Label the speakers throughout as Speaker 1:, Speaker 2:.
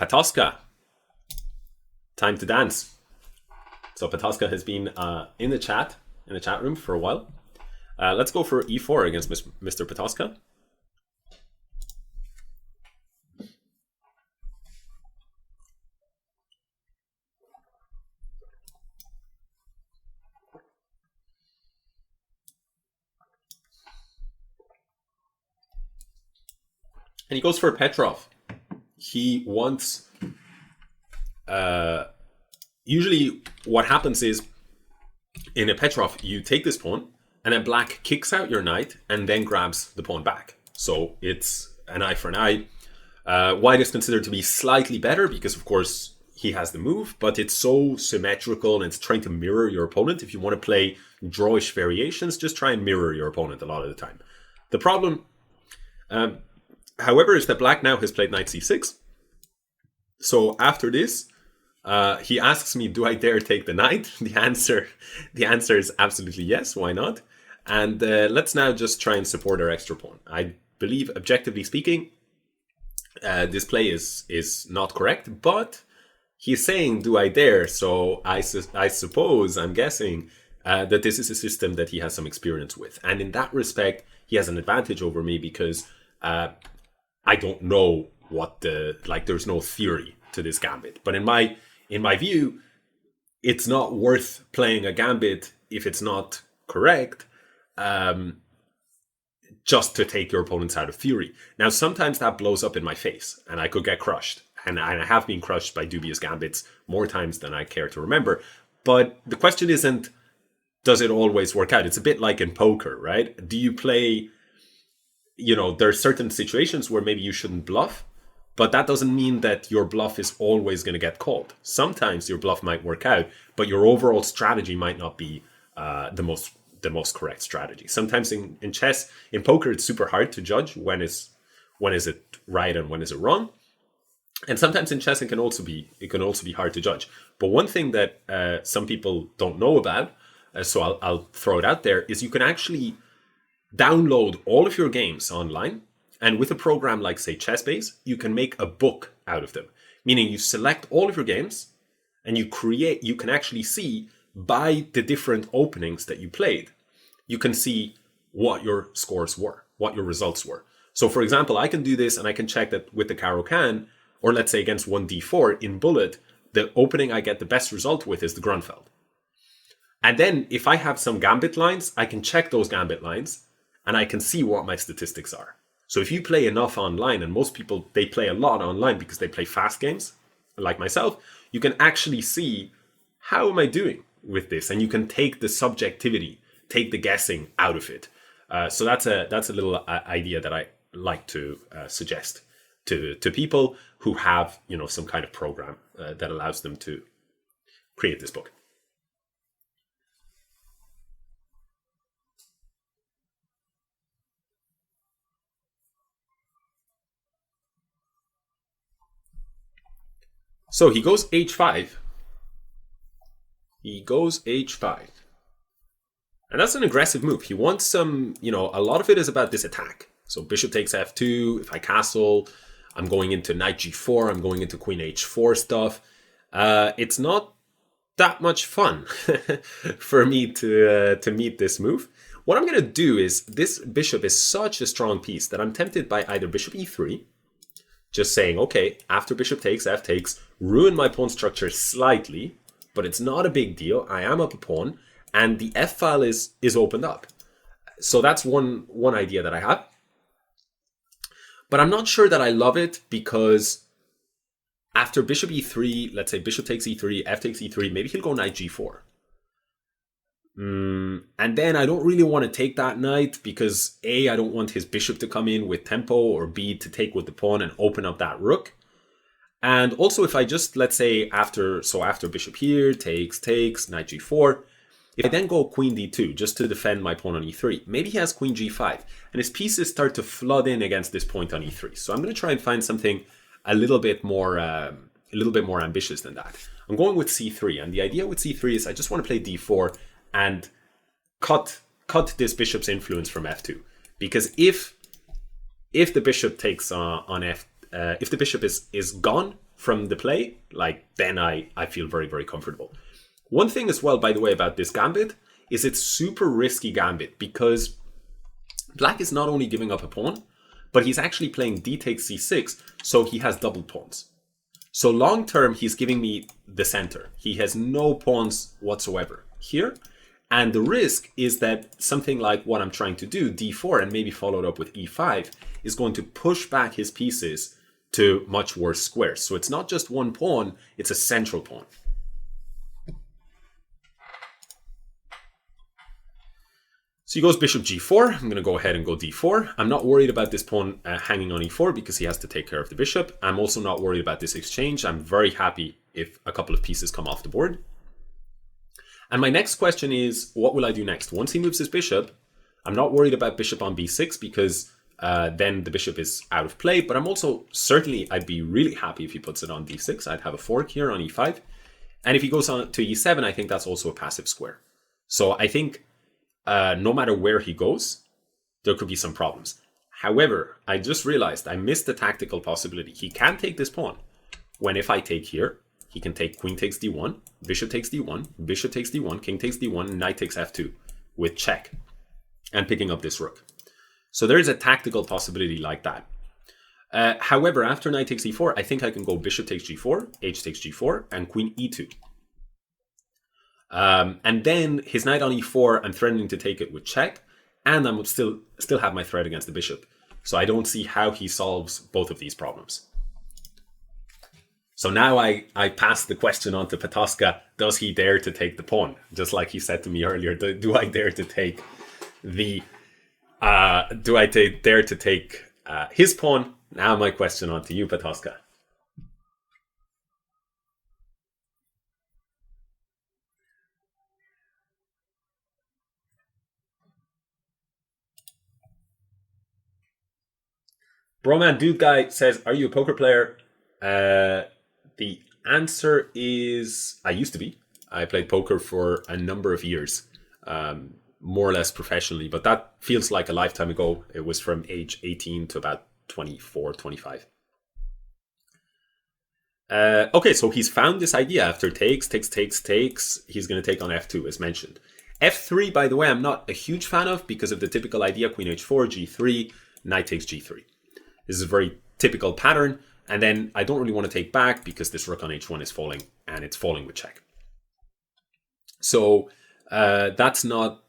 Speaker 1: Patoska. Time to dance. So Patoska has been in the chat room for a while. Let's go for e4 against Mr. Patoska. And he goes for Petrov. He wants... usually what happens is, in a Petrov, you take this pawn, and then black kicks out your knight, and then grabs the pawn back. So it's an eye for an eye. White is considered to be slightly better, because of course he has the move, but it's so symmetrical, and it's trying to mirror your opponent. If you want to play drawish variations, just try and mirror your opponent a lot of the time. The problem... however, is that black now has played knight c6. So after this, he asks me, do I dare take the knight? The answer is absolutely yes, why not? And let's now just try and support our extra pawn. I believe, objectively speaking, this play is not correct, but he's saying, do I dare? So I suppose, I'm guessing, that this is a system that he has some experience with. And in that respect, he has an advantage over me because... I don't know what there's no theory to this gambit. But in my view, it's not worth playing a gambit if it's not correct, just to take your opponents out of theory. Now, sometimes that blows up in my face and I could get crushed. And I have been crushed by dubious gambits more times than I care to remember. But the question isn't, does it always work out? It's a bit like in poker, right? Do you play... there are certain situations where maybe you shouldn't bluff, but that doesn't mean that your bluff is always going to get called. Sometimes your bluff might work out, but your overall strategy might not be the most correct strategy. Sometimes in chess, in poker, it's super hard to judge when is it right and when is it wrong. And sometimes in chess, it can also be hard to judge. But one thing that some people don't know about, so I'll throw it out there, is you can actually download all of your games online, and with a program like, say, Chessbase, you can make a book out of them. Meaning you select all of your games, and you can actually see by the different openings that you played, you can see what your scores were, what your results were. So, for example, I can do this, and I can check that with the Caro-Kann, or let's say against 1d4 in Bullet, the opening I get the best result with is the Grunfeld. And then, if I have some gambit lines, I can check those gambit lines, and I can see what my statistics are. So if you play enough online, and most people, they play a lot online because they play fast games, like myself, you can actually see, how am I doing with this? And you can take the subjectivity, take the guessing out of it. So that's a little idea that I like to suggest to people who have, some kind of program that allows them to create this book. So he goes h5. And that's an aggressive move. He wants some, a lot of it is about this attack. So bishop takes f2. If I castle, I'm going into knight g4. I'm going into queen h4 stuff. It's not that much fun for me to meet this move. What I'm going to do is, this bishop is such a strong piece that I'm tempted by either bishop e3, just saying, okay, after bishop takes, f takes, ruin my pawn structure slightly, but it's not a big deal. I am up a pawn, and the f file is opened up. So that's one idea that I have. But I'm not sure that I love it, because after bishop e3, let's say bishop takes e3, f takes e3, maybe he'll go knight g4. And then I don't really want to take that knight, because A, I don't want his bishop to come in with tempo, or B, to take with the pawn and open up that rook. And also, if I just, let's say, after bishop here, takes, knight g4, if I then go queen d2, just to defend my pawn on e3, maybe he has queen g5, and his pieces start to flood in against this point on e3. So I'm going to try and find something a little bit more ambitious than that. I'm going with c3, and the idea with c3 is I just want to play d4 and cut this bishop's influence from f2, because if the bishop takes on f, if the bishop is gone from the play, like then I feel very, very comfortable. One thing as well, by the way, about this gambit is it's super risky gambit because black is not only giving up a pawn, but he's actually playing d takes c6, so he has double pawns. So long term, he's giving me the center. He has no pawns whatsoever here. And the risk is that something like what I'm trying to do, d4, and maybe followed up with e5, is going to push back his pieces to much worse squares. So it's not just one pawn, it's a central pawn. So he goes bishop g4. I'm going to go ahead and go d4. I'm not worried about this pawn hanging on e4 because he has to take care of the bishop. I'm also not worried about this exchange. I'm very happy if a couple of pieces come off the board. And my next question is, what will I do next? Once he moves his bishop, I'm not worried about bishop on b6 because then the bishop is out of play. But I'm also, certainly, I'd be really happy if he puts it on d6. I'd have a fork here on e5. And if he goes on to e7, I think that's also a passive square. So I think no matter where he goes, there could be some problems. However, I just realized I missed the tactical possibility. He can take this pawn. When if I take here, he can take queen takes d1, bishop takes d1, bishop takes d1, king takes d1, knight takes f2 with check and picking up this rook. So there is a tactical possibility like that. However, after knight takes e4, I think I can go bishop takes g4, h takes g4, and queen e2. And then his knight on e4, I'm threatening to take it with check, and I'm still have my threat against the bishop. So I don't see how he solves both of these problems. So now I pass the question on to Patoska. Does he dare to take the pawn? Just like he said to me earlier, do I dare to take the dare to take his pawn? Now my question on to you, Patoska. Broman Dude Guy says, are you a poker player? The answer is, I used to be. I played poker for a number of years, more or less professionally, but that feels like a lifetime ago. It was from age 18 to about 24, 25. Okay, so he's found this idea after takes. He's going to take on f2, as mentioned. f3, by the way, I'm not a huge fan of because of the typical idea, queen h4, g3, knight takes g3. This is a very typical pattern. And then I don't really want to take back because this rook on h1 is falling, and it's falling with check. So that's not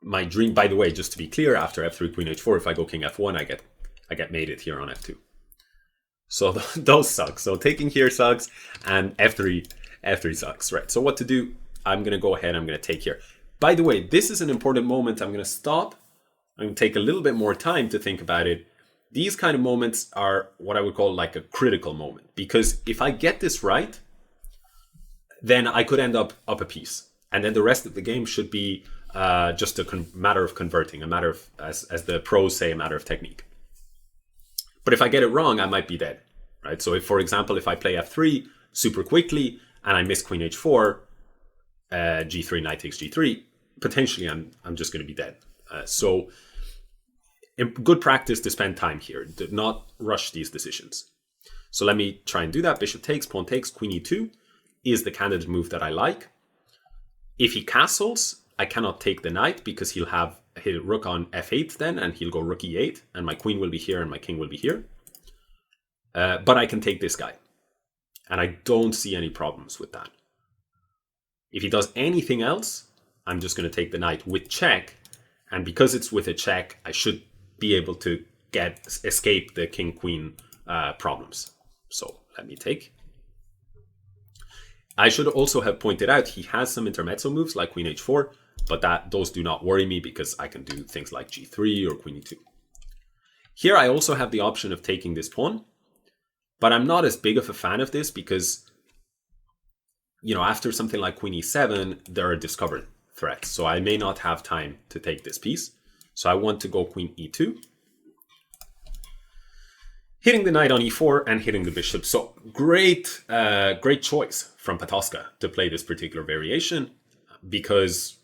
Speaker 1: my dream. By the way, just to be clear, after f3, queen h4, if I go king f1, I get mated here on f2. So those suck. So taking here sucks, and f3 sucks, right? So what to do? I'm going to go ahead. I'm going to take here. By the way, this is an important moment. I'm going to stop. I'm going to take a little bit more time to think about it. These kind of moments are what I would call like a critical moment, because if I get this right, then I could end up a piece, and then the rest of the game should be just a matter of converting, a matter of, as the pros say, a matter of technique. But if I get it wrong, I might be dead, right? So if, for example, if I play f3 super quickly and I miss queen h4, g3, knight takes g3, potentially I'm just going to be dead. So good practice to spend time here. Do not rush these decisions. So let me try and do that. Bishop takes, pawn takes, queen e2 is the candidate move that I like. If he castles, I cannot take the knight because he'll have his rook on f8 then, and he'll go rook e8, and my queen will be here and my king will be here. But I can take this guy, and I don't see any problems with that. If he does anything else, I'm just going to take the knight with check, and because it's with a check, I should be able to escape the king-queen problems. So let me take. I should also have pointed out he has some intermezzo moves like queen h4, but those do not worry me because I can do things like g3 or queen e2. Here I also have the option of taking this pawn, but I'm not as big of a fan of this because, you know, after something like queen e7, there are discovered threats. So I may not have time to take this piece. So I want to go queen e2, hitting the knight on e4 and hitting the bishop. So great choice from Patoska to play this particular variation because,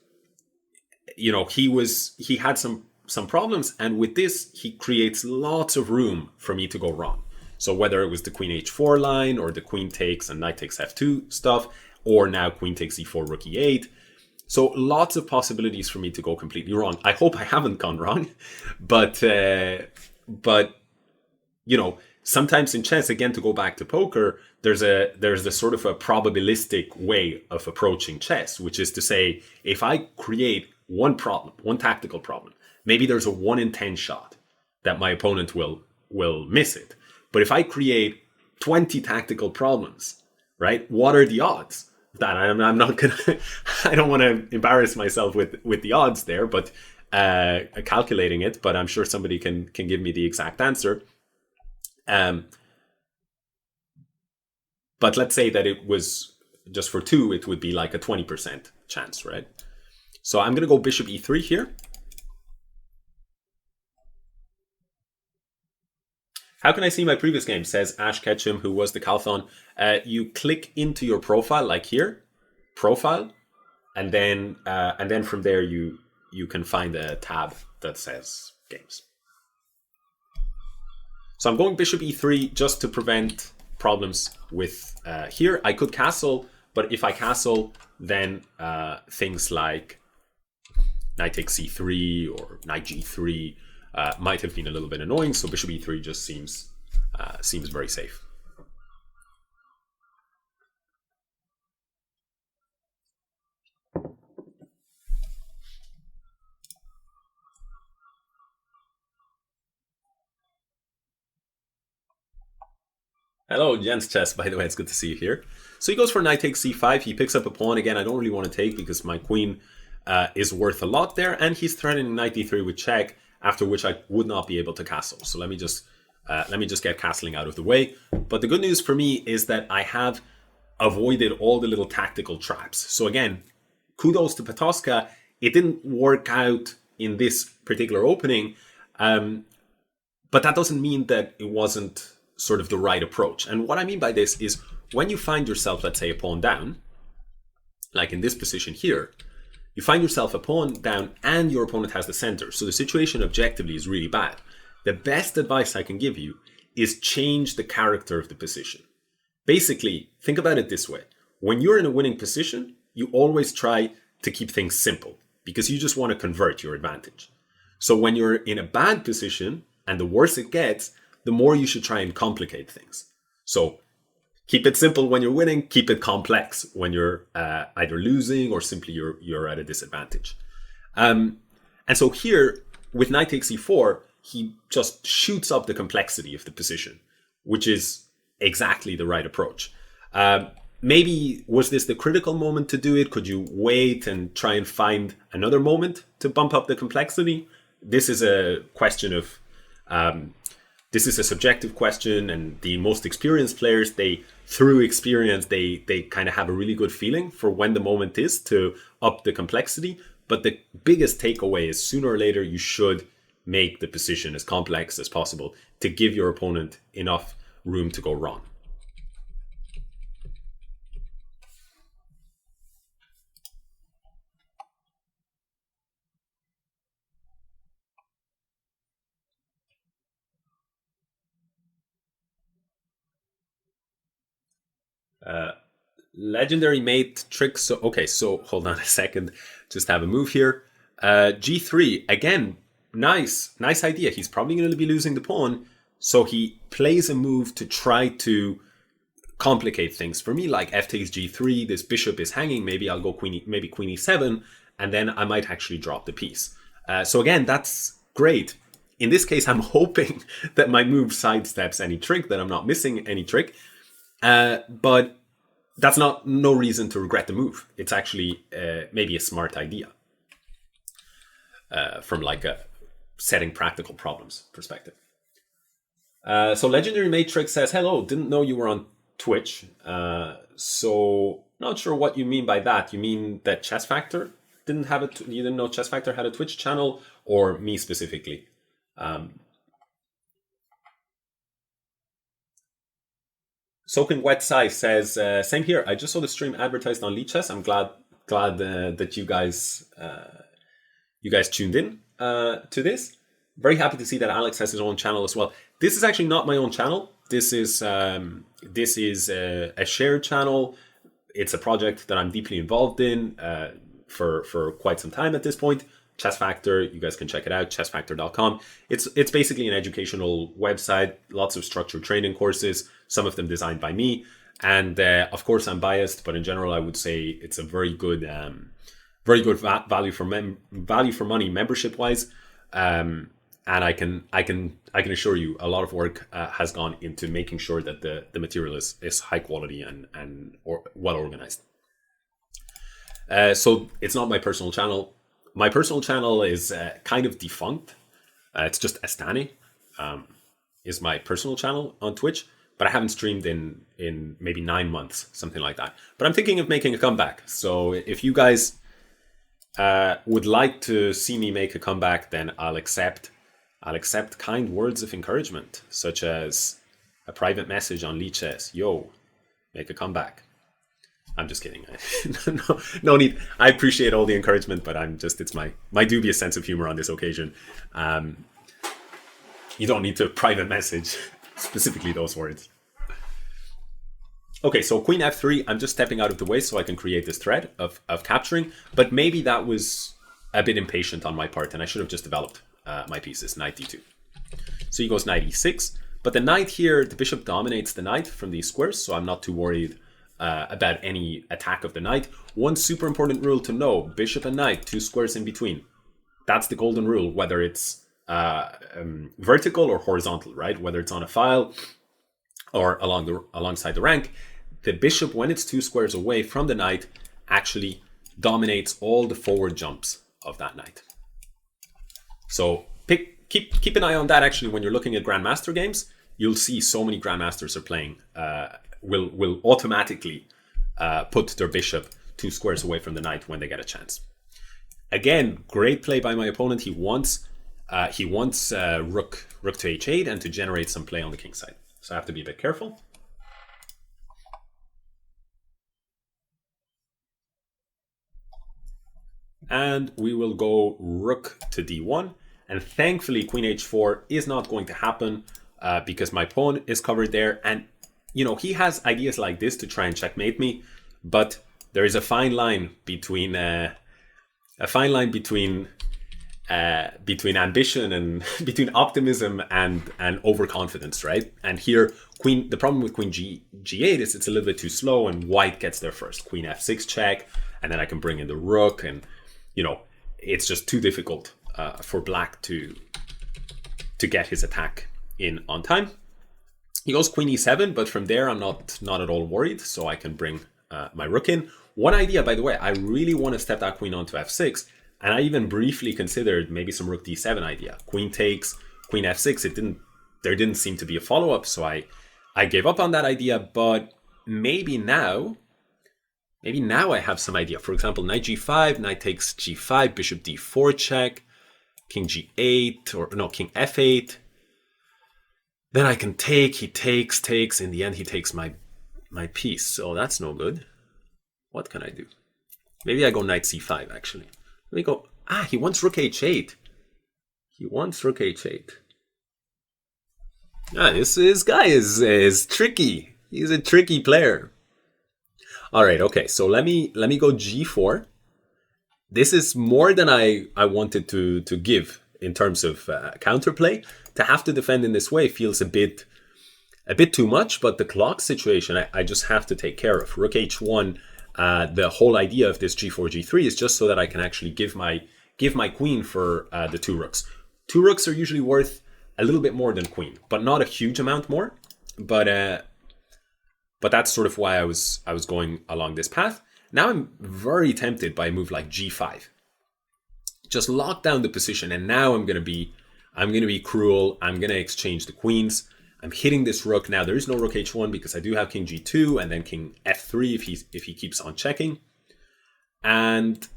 Speaker 1: you know, he had some problems, and with this he creates lots of room for me to go wrong. So whether it was the queen h4 line or the queen takes and knight takes f2 stuff, or now queen takes e4, rook e8. So lots of possibilities for me to go completely wrong. I hope I haven't gone wrong, but you know, sometimes in chess, again, to go back to poker, there's a sort of a probabilistic way of approaching chess, which is to say, if I create one problem, one tactical problem, maybe there's a 1 in 10 shot that my opponent will miss it. But if I create 20 tactical problems, right, what are the odds that I'm not gonna I don't want to embarrass myself with the odds there, but calculating it, but I'm sure somebody can give me the exact answer. But let's say that it was just for 2, it would be like a 20% chance, right? So I'm gonna go bishop e3 here. How can I see my previous game, says Ash Ketchum, who was the Calthon. You click into your profile, like here, profile, and then from there you can find a tab that says games. So I'm going bishop e3 just to prevent problems with here. I could castle, but if I castle, then things like knight takes c3 or knight g3 might have been a little bit annoying. So bishop e3 just seems very safe. Hello, Jens Chess, by the way, it's good to see you here. So he goes for knight takes c5. He picks up a pawn. Again, I don't really want to take because my queen is worth a lot there. And he's threatening knight d3 with check, after which I would not be able to castle. So let me just get castling out of the way. But the good news for me is that I have avoided all the little tactical traps. So again, kudos to Patoska. It didn't work out in this particular opening, but that doesn't mean that it wasn't sort of the right approach. And what I mean by this is when you find yourself, let's say, a pawn down, like in this position here, you find yourself a pawn down and your opponent has the center. So the situation objectively is really bad. The best advice I can give you is change the character of the position. Basically, think about it this way. When you're in a winning position, you always try to keep things simple because you just want to convert your advantage. So when you're in a bad position and the worse it gets, the more you should try and complicate things. So keep it simple when you're winning, keep it complex when you're either losing or simply you're at a disadvantage. And so here, with knight takes e4, he just shoots up the complexity of the position, which is exactly the right approach. Maybe was this the critical moment to do it? Could you wait and try and find another moment to bump up the complexity? This is a question of... this is a subjective question, and the most experienced players, through experience, they kind of have a really good feeling for when the moment is to up the complexity. But the biggest takeaway is sooner or later, you should make the position as complex as possible to give your opponent enough room to go wrong. Legendary mate trick. So okay, so hold on a second. Just have a move here. G3 again. Nice idea. He's probably going to be losing the pawn, so he plays a move to try to complicate things for me. Like f takes G3. This bishop is hanging. Maybe I'll go queen E7, and then I might actually drop the piece. So again, that's great. In this case, I'm hoping that my move sidesteps any trick, that I'm not missing any trick. But that's no reason to regret the move. It's actually maybe a smart idea from like a setting practical problems perspective. So Legendary Matrix says, hello, didn't know you were on Twitch. So not sure what you mean by that. You mean that Chessfactor didn't have it? You didn't know Chessfactor had a Twitch channel, or me specifically? Soaking Wet Sai says, same here. I just saw the stream advertised on Lichess. I'm glad that you guys tuned in to this. Very happy to see that Alex has his own channel as well. This is actually not my own channel. This is a shared channel. It's a project that I'm deeply involved in for quite some time at this point. Chessfactor, you guys can check it out, chessfactor.com. It's basically an educational website, lots of structured training courses, some of them designed by me. And of course, I'm biased, but in general, I would say it's a very good value for money membership wise. And I can assure you, a lot of work has gone into making sure that the material is high quality and well organized. So it's not my personal channel. My personal channel is kind of defunct. It's just Astaneh is my personal channel on Twitch, but I haven't streamed in maybe 9 months, something like that. But I'm thinking of making a comeback. So if you guys would like to see me make a comeback, then I'll accept kind words of encouragement, such as a private message on Lichess. Yo, make a comeback. I'm just kidding. No need. I appreciate all the encouragement, but it's my dubious sense of humor on this occasion. You don't need to private message specifically those words. Okay, so Queen F3, I'm just stepping out of the way so I can create this thread of capturing, but maybe that was a bit impatient on my part and I should have just developed my pieces. Knight D2. So he goes Knight E6, but the knight here, the bishop dominates the knight from these squares, so I'm not too worried about any attack of the knight. One super important rule to know, bishop and knight, 2 squares in between. That's the golden rule, whether it's vertical or horizontal, right? Whether it's on a file or alongside the rank. The bishop, when it's 2 squares away from the knight, actually dominates all the forward jumps of that knight. So keep an eye on that. Actually, when you're looking at Grandmaster games, you'll see so many Grandmasters are playing, will automatically put their bishop 2 squares away from the knight when they get a chance. Again, great play by my opponent. He wants rook to h8 and to generate some play on the king side. So I have to be a bit careful. And we will go rook to d1. And thankfully, queen h4 is not going to happen because my pawn is covered there. And, you know, he has ideas like this to try and checkmate me. But there is a fine line between ambition and between optimism and overconfidence, right? And here, the problem with queen g8 is it's a little bit too slow, and white gets there first. Queen f6 check, and then I can bring in the rook, and you know, it's just too difficult for black to get his attack in on time. He goes queen e7, but from there I'm not at all worried, so I can bring my rook in. One idea, by the way, I really want to step that queen onto f6, and I even briefly considered maybe some rook d7 idea. Queen takes, queen f6. There didn't seem to be a follow-up, so I gave up on that idea. But maybe now I have some idea. For example, knight g5, knight takes g5, bishop d4 check, king g8, or no, king f8. Then I can take, he takes. In the end, he takes my piece. So that's no good. What can I do? Maybe I go knight c5, actually. Let me go. He wants rook h8. This guy is tricky. He's a tricky player. All right, okay. So let me go g4. This is more than I wanted to give in terms of counterplay. To have to defend in this way feels a bit too much, but the clock situation I just have to take care of. Rook h1. The whole idea of this g4, g3 is just so that I can actually give my queen for the 2 rooks. 2 rooks are usually worth a little bit more than queen, but not a huge amount more. But that's sort of why I was going along this path. Now I'm very tempted by a move like g5. Just lock down the position, and now I'm gonna be cruel. I'm gonna exchange the queens. I'm hitting this rook. Now there is no rook h1 because I do have king g2 and then king f3 if he keeps on checking. And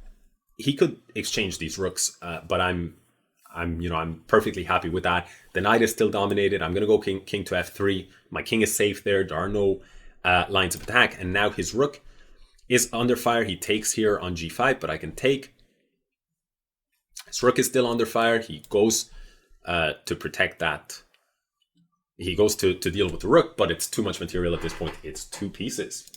Speaker 1: he could exchange these rooks, but I'm perfectly happy with that. The knight is still dominated. I'm gonna go king to f3. My king is safe there. There are no lines of attack, and now his rook is under fire. He takes here on g5, but I can take. His rook is still under fire. He goes to protect that He goes to deal with the rook, but it's too much material at this point. It's 2 pieces.